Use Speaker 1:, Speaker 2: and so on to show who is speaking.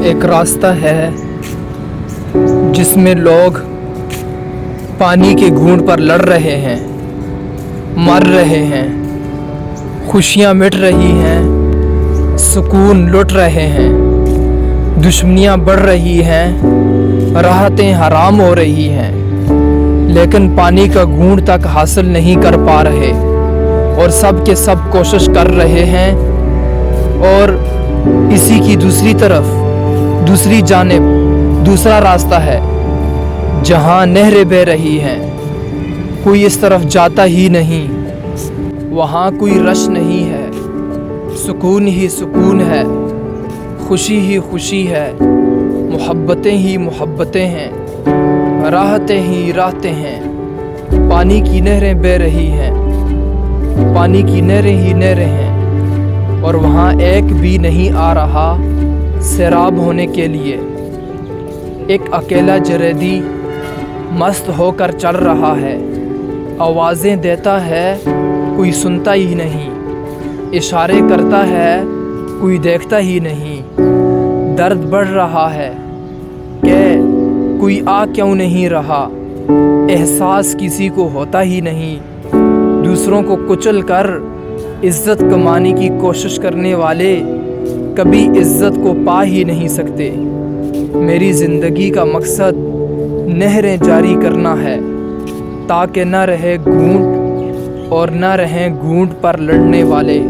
Speaker 1: ایک راستہ ہے جس میں لوگ پانی کے گھونٹ پر لڑ رہے ہیں، مر رہے ہیں، خوشیاں مٹ رہی ہیں، سکون لٹ رہے ہیں، دشمنیاں بڑھ رہی ہیں، راحتیں حرام ہو رہی ہیں، لیکن پانی کا گھونٹ تک حاصل نہیں کر پا رہے، اور سب کے سب کوشش کر رہے ہیں۔ اور اسی کی دوسری طرف، دوسری جانب دوسرا راستہ ہے جہاں نہریں بہہ رہی ہیں، کوئی اس طرف جاتا ہی نہیں، وہاں کوئی رش نہیں ہے، سکون ہی سکون ہے، خوشی ہی خوشی ہے، محبتیں ہی محبتیں ہیں، راحتیں ہی راحتیں ہیں۔ پانی کی نہریں بہہ رہی ہیں، پانی کی نہریں ہی نہریں ہیں، اور وہاں ایک بھی نہیں آ رہا سیراب ہونے کے لیے۔ ایک اکیلا جریدی مست ہو کر چل رہا ہے، آوازیں دیتا ہے، کوئی سنتا ہی نہیں، اشارے کرتا ہے، کوئی دیکھتا ہی نہیں۔ درد بڑھ رہا ہے کہ کوئی آ کیوں نہیں رہا، احساس کسی کو ہوتا ہی نہیں۔ دوسروں کو کچل کر عزت کمانے کی کوشش کرنے والے کبھی عزت کو پا ہی نہیں سکتے۔ میری زندگی کا مقصد نہریں جاری کرنا ہے، تاکہ نہ رہے گھونٹ اور نہ رہیں گھونٹ پر لڑنے والے۔